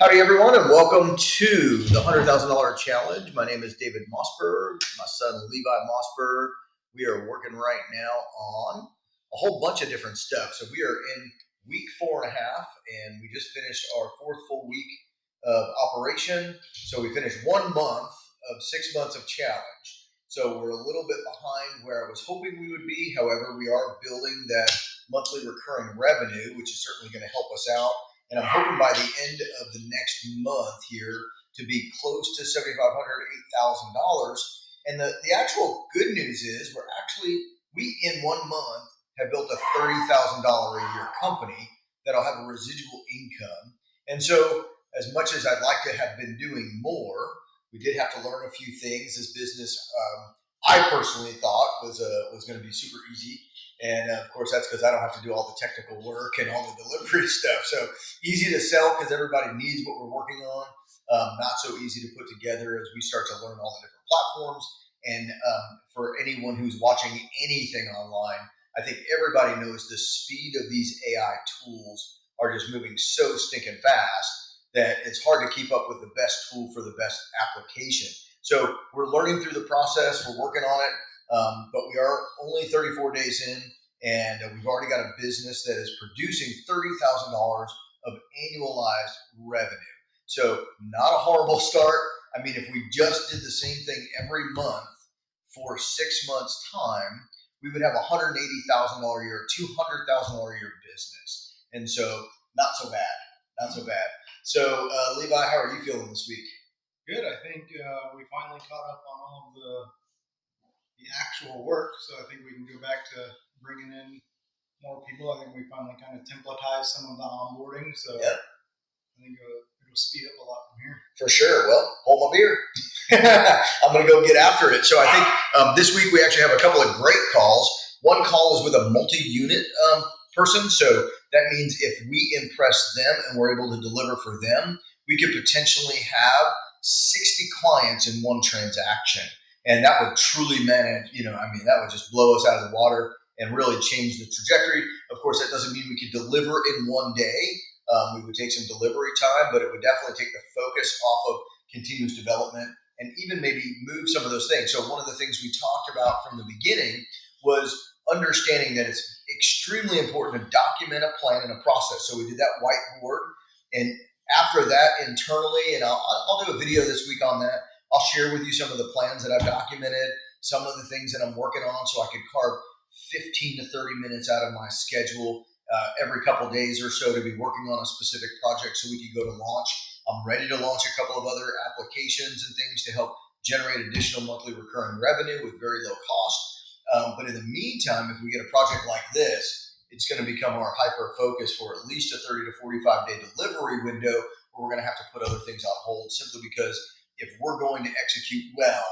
Howdy, everyone, and welcome to the $100,000 Challenge. My name is David Mossberg, my son Levi Mossberg. We are working right now on a whole bunch of different stuff. So we are in week 4.5, and we just finished our 4th full week of operation. So we finished 1 month of 6 months of challenge. So we're a little bit behind where I was hoping we would be. However, we are building that monthly recurring revenue, which is certainly going to help us out. And I'm hoping by the end of the next month here to be close to $7,500, $8,000. And the actual good news is we in 1 month have built a $30,000 a year company that'll have a residual income. And so as much as I'd like to have been doing more, we did have to learn a few things. This business, I personally thought was going to be super easy. And of course, that's because I don't have to do all the technical work and all the delivery stuff. So easy to sell because everybody needs what we're working on. Not so easy to put together as we start to learn all the different platforms. And for anyone who's watching anything online, I think everybody knows the speed of these AI tools are just moving so stinking fast that it's hard to keep up with the best tool for the best application. So we're learning through the process. We're working on it. But we are only 34 days in, and we've already got a business that is producing $30,000 of annualized revenue. So not a horrible start. I mean, if we just did the same thing every month for 6 months' time, we would have a $180,000 a year, $200,000 a year business. And so not so bad, not so bad. So Levi, how are you feeling this week? Good. I think we finally caught up on all of the actual work, so I think we can go back to bringing in more people. I think we finally kind of templatized some of the onboarding, so Yep. I think it'll speed up a lot from here. For sure. Well, hold my beer. I'm going to go get after it. So I think this week we actually have a couple of great calls. One call is with a multi-unit person. So that means if we impress them and we're able to deliver for them, we could potentially have 60 clients in one transaction. And that would truly manage, that would just blow us out of the water and really change the trajectory. Of course, that doesn't mean we could deliver in one day. We would take some delivery time, but it would definitely take the focus off of continuous development and even maybe move some of those things. So one of the things we talked about from the beginning was understanding that it's extremely important to document a plan and a process. So we did that whiteboard. And after that, internally, and I'll do a video this week on that, I'll share with you some of the plans that I've documented, some of the things that I'm working on so I could carve 15 to 30 minutes out of my schedule every couple of days or so to be working on a specific project so we could go to launch. I'm ready to launch a couple of other applications and things to help generate additional monthly recurring revenue with very low cost. But in the meantime, if we get a project like this, it's going to become our hyper focus for at least a 30 to 45 day delivery window where we're going to have to put other things on hold simply because if we're going to execute well,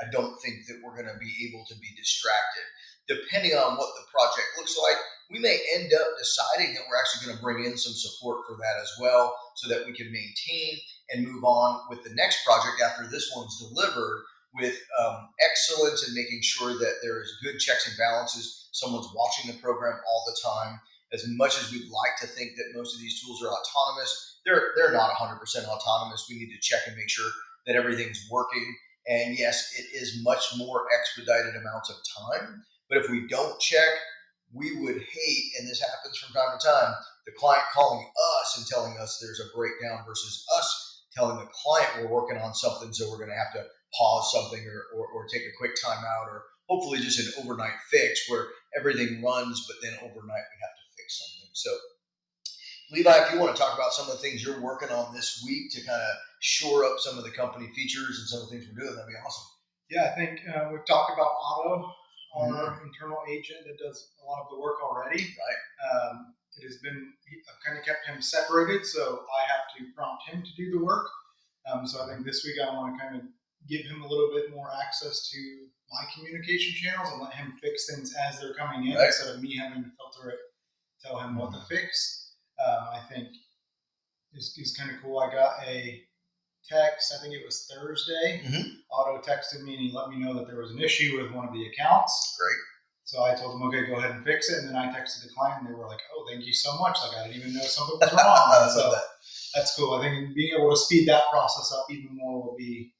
I don't think that we're going to be able to be distracted. Depending on what the project looks like, we may end up deciding that we're actually going to bring in some support for that as well so that we can maintain and move on with the next project after this one's delivered with excellence and making sure that there is good checks and balances. Someone's watching the program all the time. As much as we'd like to think that most of these tools are autonomous, they're not 100% autonomous. We need to check and make sure that everything's working. And yes, it is much more expedited amounts of time. But if we don't check, we would hate, and this happens from time to time, the client calling us and telling us there's a breakdown versus us telling the client we're working on something, so we're going to have to pause something or take a quick timeout or hopefully just an overnight fix where everything runs, but then overnight we have to fix something. So Levi, if you want to talk about some of the things you're working on this week to kind of shore up some of the company features and some of the things we're doing, that'd be awesome. Yeah, I think we've talked about Otto, our internal agent that does a lot of the work already. Right. It has been, I've kind of kept him separated, so I have to prompt him to do the work. So I think this week I want to kind of give him a little bit more access to my communication channels and let him fix things as they're coming in instead of me having to filter it, tell him what to fix. I think is kind of cool. I got a text, I think it was Thursday. Otto texted me and he let me know that there was an issue with one of the accounts. Great. So I told them, okay, go ahead and fix it. And then I texted the client and they were like, oh, thank you so much. Like I didn't even know something was wrong. That's cool. I think being able to speed that process up even more will be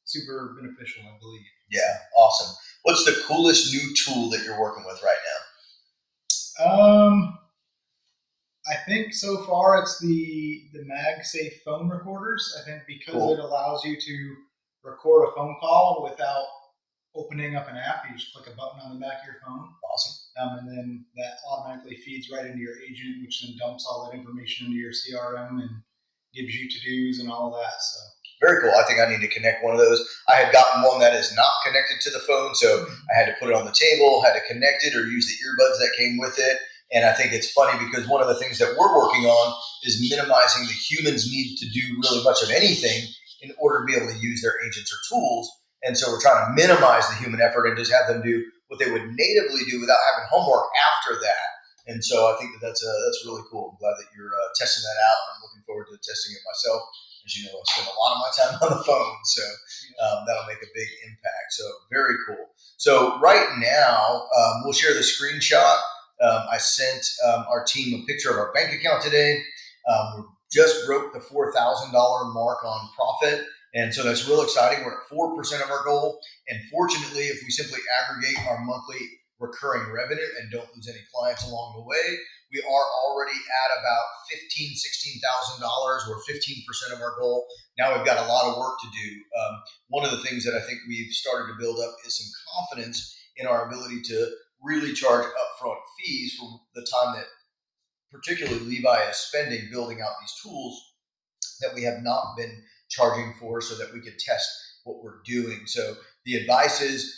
super beneficial, I believe. Yeah, awesome. What's the coolest new tool that you're working with right Um, I think so far it's the MagSafe phone recorders. I think now? because it Cool. allows you to record a phone call without opening up an app. You just click a button on the back of your phone, Awesome. and then that automatically feeds right into your agent, which then dumps all that information into your CRM and gives you to-dos and all that. So Very cool. I think I need to connect one of those. I had gotten one that is not connected to the phone, so I had to put it on the table, had to connect it, or use the earbuds that came with it. And I think it's funny because one of the things that we're working on is minimizing the human's need to do really much of anything in order to be able to use their agents or tools. And so we're trying to minimize the human effort and just have them do what they would natively do without having homework after that. And so I think that that's really cool. I'm glad that you're testing that out, and I'm looking forward to testing it myself. As you know, I spend a lot of my time on the phone, so that'll make a big impact. So very cool. So right now, we'll share the screenshot. I sent our team a picture of our bank account today. We just broke the $4,000 mark on profit. And so that's real exciting. We're at 4% of our goal. And fortunately, if we simply aggregate our monthly recurring revenue and don't lose any clients along the way, we are already at about $16,000. We're 15% of our goal. Now we've got a lot of work to do. One of the things that I think we've started to build up is some confidence in our ability to really charge upfront fees for the time that particularly Levi is spending building out these tools that we have not been charging for so that we could test what we're doing. So the advice is,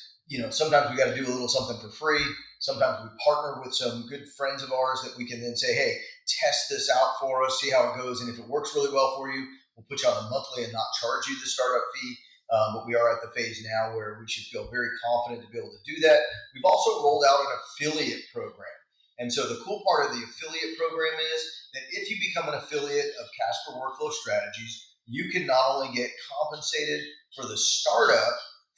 sometimes we got to do a little something for free. Sometimes we partner with some good friends of ours that we can then say, hey, test this out for us, see how it goes. And if it works really well for you, we'll put you on the monthly and not charge you the startup fee. But we are at the phase now where we should feel very confident to be able to do that. We've also rolled out an affiliate program. And so the cool part of the affiliate program is that if you become an affiliate of Casper Workflow Strategies, you can not only get compensated for the startup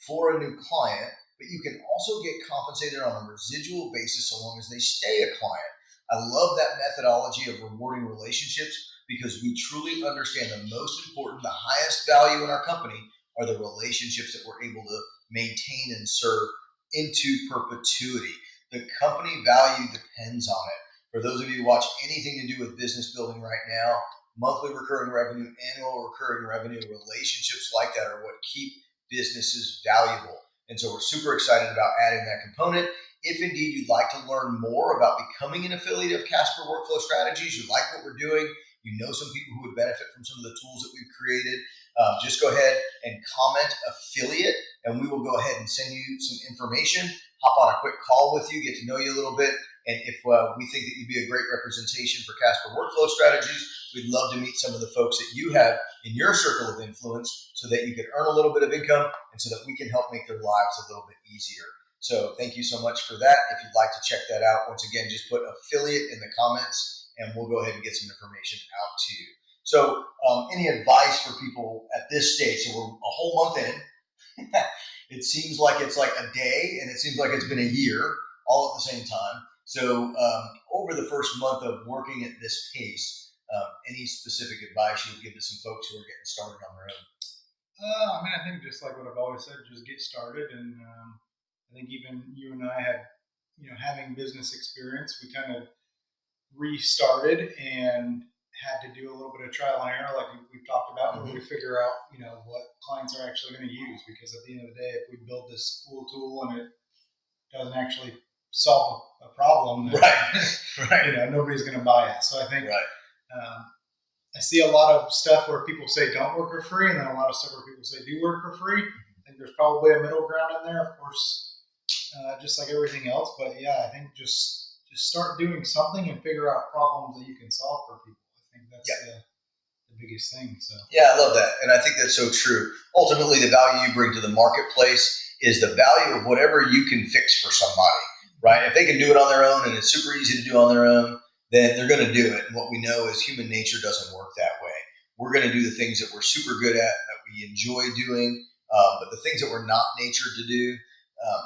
for a new client, but you can also get compensated on a residual basis so long as they stay a client. I love that methodology of rewarding relationships because we truly understand the most important, the highest value in our company are the relationships that we're able to maintain and serve into perpetuity. The company value depends on it. For those of you who watch anything to do with business building right now, monthly recurring revenue, annual recurring revenue, relationships like that are what keep businesses valuable. And so we're super excited about adding that component. If indeed you'd like to learn more about becoming an affiliate of Casper Workflow Strategies, you like what we're doing, you know some people who would benefit from some of the tools that we've created, just go ahead and comment affiliate, and we will go ahead and send you some information, hop on a quick call with you, get to know you a little bit. And if we think that you'd be a great representation for Casper Workflow Strategies, we'd love to meet some of the folks that you have in your circle of influence so that you can earn a little bit of income and so that we can help make their lives a little bit easier. So thank you so much for that. If you'd like to check that out, once again, just put affiliate in the comments and we'll go ahead and get some information out to you. So any advice for people at this stage? So we're a whole month in. It seems like it's like a day and it seems like it's been a year all at the same time. So over the first month of working at this pace, any specific advice you would give to some folks who are getting started on their own? I think just like what I've always said, just get started. And I think even you and I had, having business experience, we kind of restarted and had to do a little bit of trial and error, like we've talked about, where we figure out, what clients are actually going to use. Because at the end of the day, if we build this cool tool and it doesn't actually solve a problem, then, Right. nobody's going to buy it. So I think Right. I see a lot of stuff where people say don't work for free, and then a lot of stuff where people say do work for free. I think there's probably a middle ground in there, of course, just like everything else. But yeah, I think just start doing something and figure out problems that you can solve for people. I think that's the biggest thing. So Yeah, I love that. And I think that's so true. Ultimately, the value you bring to the marketplace is the value of whatever you can fix for somebody, right? If they can do it on their own and it's super easy to do on their own, then they're going to do it. And what we know is human nature doesn't work that way. We're going to do the things that we're super good at, that we enjoy doing, but the things that we're not natured to do, um,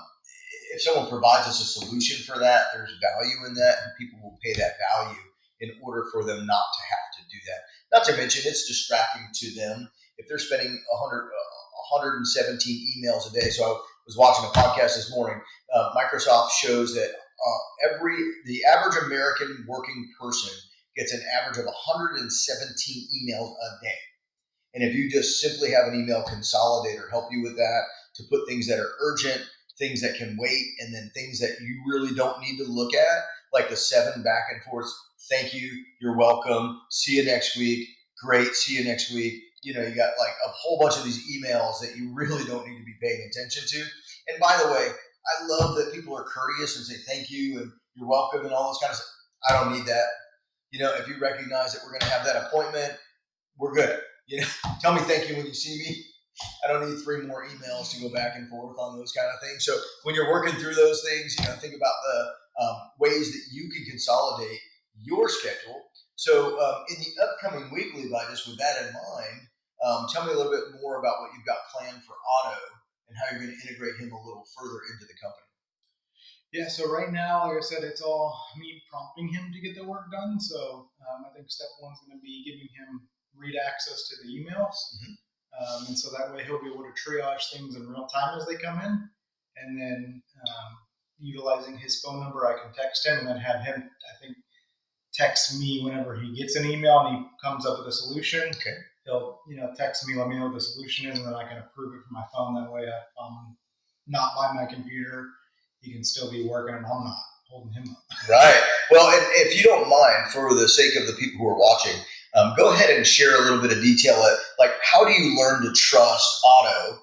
if someone provides us a solution for that, there's value in that, and people will pay that value in order for them not to have to do that. Not to mention it's distracting to them if they're spending 117 emails a day. So I was watching a podcast this morning. Microsoft shows that the average American working person gets an average of 117 emails a day. And if you just simply have an email consolidator help you with that, to put things that are urgent, things that can wait, and then things that you really don't need to look at, like the 7 back and forth, thank you, you're welcome, see you next week, great, see you next week. You know, you got like a whole bunch of these emails that you really don't need to be paying attention to. And by the way, I love that people are courteous and say thank you and you're welcome and all those kind of stuff. I don't need that. You know, if you recognize that we're going to have that appointment, we're good. You know, tell me thank you when you see me. I don't need 3 more emails to go back and forth on those kind of things. So when you're working through those things, you know, think about the ways that you can consolidate your schedule. So in the upcoming week, Levi, just with that in mind, tell me a little bit more about what you've got planned for Otto and how you're going to integrate him a little further into the company. Yeah, so right now, like I said, it's all me prompting him to get the work done. So I think step one's going to be giving him read access to the emails. And so that way he'll be able to triage things in real time as they come in. And then utilizing his phone number, I can text him and then have him, I think, text me whenever he gets an email and he comes up with a solution. Okay. He'll, text me, let me know what the solution is, and then I can approve it from my phone. That way, if I'm not by my computer, he can still be working and I'm not holding him up. Right. Well, and if you don't mind, for the sake of the people who are watching, go ahead and share a little bit of detail. Like, how do you learn to trust Otto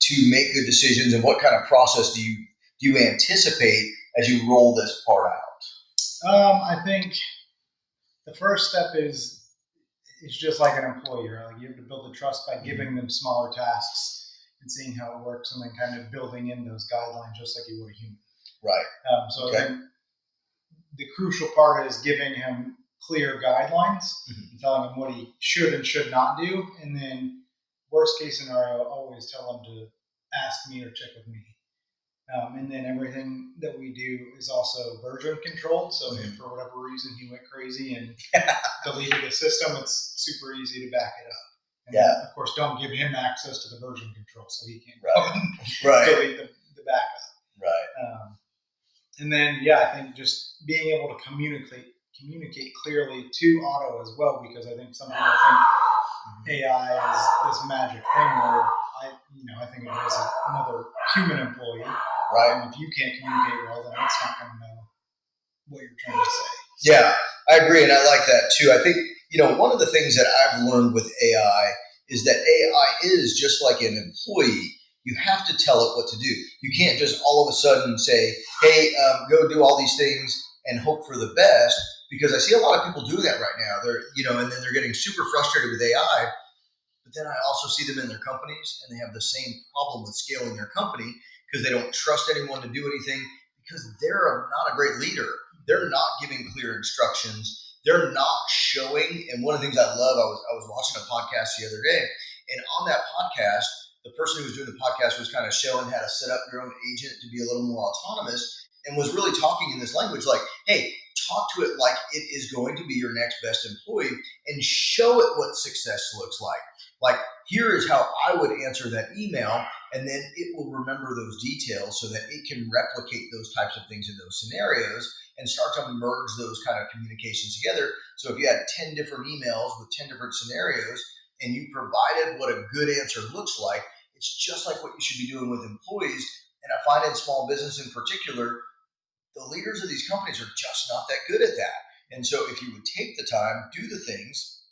to make good decisions, and what kind of process do you anticipate as you roll this part out? I think the first step is just like an employee, right? Like you have to build the trust by giving them smaller tasks and seeing how it works, and then kind of building in those guidelines just like you would a human. Right. So I think the crucial part is giving him clear guidelines and telling him what he should and should not do. And then worst case scenario, always tell him to ask me or check with me. And then everything that we do is also version controlled. So if for whatever reason he went crazy and deleted the system, it's super easy to back it up. And then, of course, don't give him access to the version control so he can't delete the backup. Right. And then, I think just being able to communicate clearly to Otto as well, because I think some people think AI is this magic thing where I think of it as another human employee. Right. And if you can't communicate well, then it's not going to know what you're trying to say. Yeah, I agree, and I like that too. I think one of the things that I've learned with AI is that AI is just like an employee. You have to tell it what to do. You can't just all of a sudden say, hey, go do all these things and hope for the best, because I see a lot of people doing that right now. They're, and then they're getting super frustrated with AI, but then I also see them in their companies and they have the same problem with scaling their company because they don't trust anyone to do anything because they're not a great leader. They're not giving clear instructions. They're not showing. And one of the things I love, I was watching a podcast the other day, and on that podcast, the person who was doing the podcast was kind of showing how to set up your own agent to be a little more autonomous, and was really talking in this language like, hey, talk to it like it is going to be your next best employee and show it what success looks like. Like, here is how I would answer that email, and then it will remember those details so that it can replicate those types of things in those scenarios and start to merge those kind of communications together. So if you had 10 different emails with 10 different scenarios and you provided what a good answer looks like, it's just like what you should be doing with employees. And I find in small business in particular, the leaders of these companies are just not that good at that. And so if you would take the time, do the things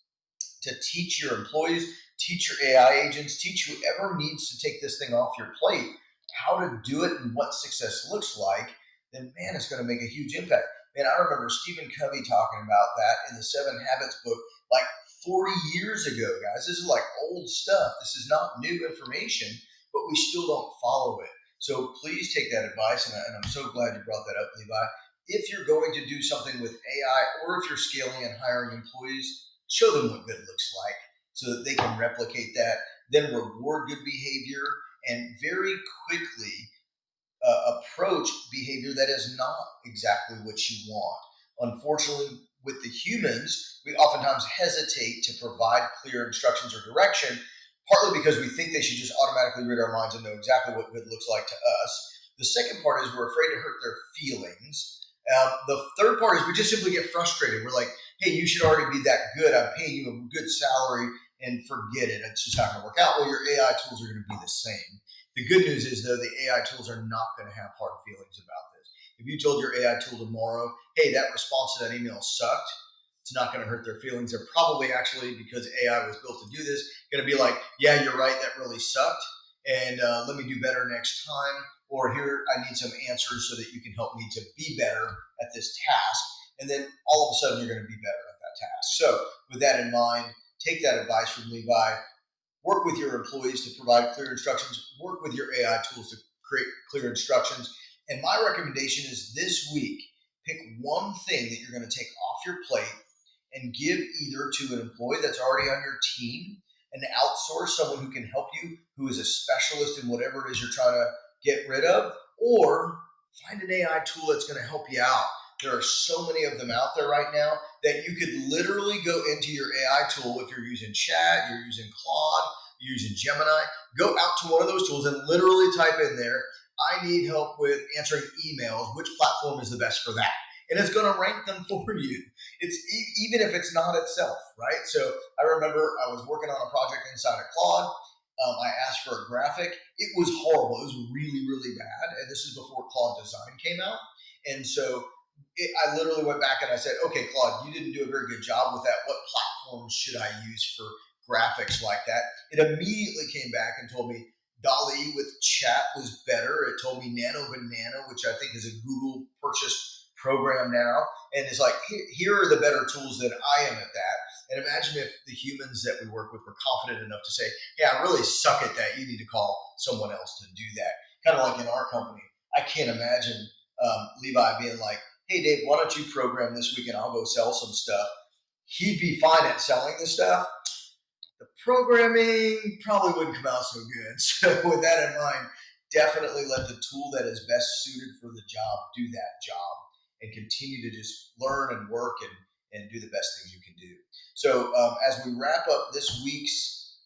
to teach your employees, teach your AI agents, teach whoever needs to take this thing off your plate how to do it and what success looks like, then man, it's going to make a huge impact. Man, I remember Stephen Covey talking about that in the 7 Habits book like 40 years ago, guys. This is like old stuff. This is not new information, but we still don't follow it. So please take that advice, and I'm so glad you brought that up, Levi. If you're going to do something with AI, or if you're scaling and hiring employees, show them what good looks like so that they can replicate that, then reward good behavior, and very quickly approach behavior that is not exactly what you want. Unfortunately, With the humans, we oftentimes hesitate to provide clear instructions or direction, partly because we think they should just automatically read our minds and know exactly what good looks like to us. The second part is we're afraid to hurt their feelings. The third part is we just simply get frustrated. We're like, hey, you should already be that good. I'm paying you a good salary, and forget it. It's just not going to work out. Well, your AI tools are going to be the same. The good news is, though, the AI tools are not going to have hard feelings about this. If you told your AI tool tomorrow, hey, that response to that email sucked, it's not going to hurt their feelings. They're probably actually, because AI was built to do this, going to be like, yeah, you're right, that really sucked, and let me do better next time. Or here, I need some answers so that you can help me to be better at this task. And then all of a sudden, you're going to be better at that task. So with that in mind, take that advice from Levi. Work with your employees to provide clear instructions. Work with your AI tools to create clear instructions. And my recommendation is this week, pick one thing that you're going to take off your plate and give either to an employee that's already on your team and outsource someone who can help you, who is a specialist in whatever it is you're trying to get rid of, or find an AI tool that's going to help you out. There are so many of them out there right now that you could literally go into your AI tool. If you're using Chat, you're using Claude, you're using Gemini, go out to one of those tools and literally type in there, I need help with answering emails. Which platform is the best for that? And it's going to rank them for you. It's even if it's not itself, right? So I remember I was working on a project inside of Claude. I asked for a graphic. It was horrible. It was really, really bad. And this is before Claude Design came out. And so I literally went back and I said, okay, Claude, you didn't do a very good job with that. What platform should I use for graphics like that? It immediately came back and told me Dolly with Chat was better. It told me Nano Banana, which I think is a Google purchased program now. And it's like, here are the better tools than I am at that. And imagine if the humans that we work with were confident enough to say, hey, I really suck at that. You need to call someone else to do that. Kind of like in our company. I can't imagine Levi being like, hey, Dave, why don't you program this week and I'll go sell some stuff. He'd be fine at selling the stuff. The programming probably wouldn't come out so good. So with that in mind, definitely let the tool that is best suited for the job do that job and continue to just learn and work and do the best things you can do. So as we wrap up this week's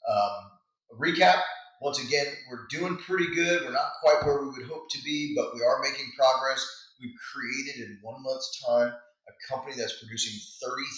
recap, once again, we're doing pretty good. We're not quite where we would hope to be, but we are making progress. We've created in 1 month's time a company that's producing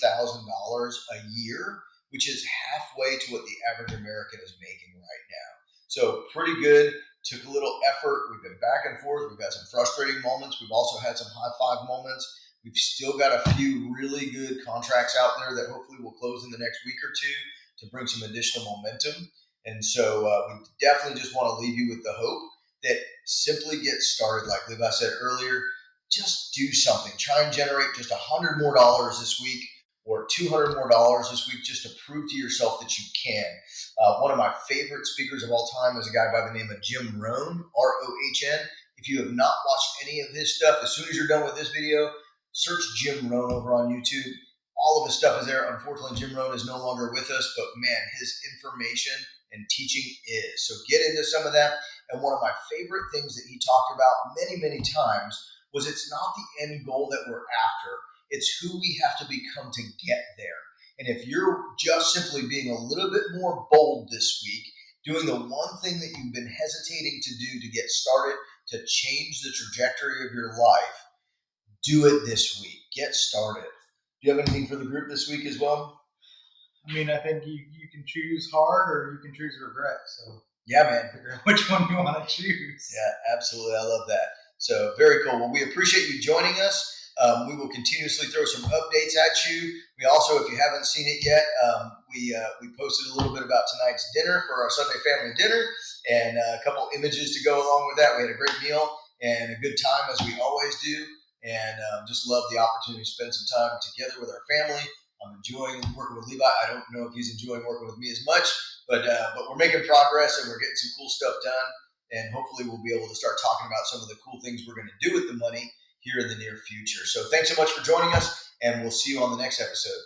$30,000 a year, which is halfway to what the average American is making right now. So pretty good. Took a little effort. We've been back and forth. We've had some frustrating moments. We've also had some high five moments. We've still got a few really good contracts out there that hopefully will close in the next week or two to bring some additional momentum. And so we definitely just want to leave you with the hope that simply get started. Like Levi said earlier, just do something. Try and generate just $100 more this week or $200 more this week just to prove to yourself that you can. One of my favorite speakers of all time is a guy by the name of Jim Rohn, R-O-H-N. If you have not watched any of his stuff, as soon as you're done with this video, search Jim Rohn over on YouTube. All of his stuff is there. Unfortunately, Jim Rohn is no longer with us, but man, his information and teaching is. So get into some of that. And one of my favorite things that he talked about many, many times was it's not the end goal that we're after. It's who we have to become to get there. And if you're just simply being a little bit more bold this week, doing the one thing that you've been hesitating to do to get started, to change the trajectory of your life, do it this week. Get started. Do you have anything for the group this week as well? I mean, I think you can choose hard or you can choose regret. So yeah, man. Figure out which one you want to choose. Yeah, absolutely. I love that. So very cool. Well, we appreciate you joining us. We will continuously throw some updates at you. We also, if you haven't seen it yet, we posted a little bit about tonight's dinner for our Sunday family dinner and a couple images to go along with that. We had a great meal and a good time as we always do, and just love the opportunity to spend some time together with our family. I'm enjoying working with Levi. I don't know if he's enjoying working with me as much, but we're making progress and we're getting some cool stuff done. And hopefully we'll be able to start talking about some of the cool things we're going to do with the money here in the near future. So thanks so much for joining us, and we'll see you on the next episode.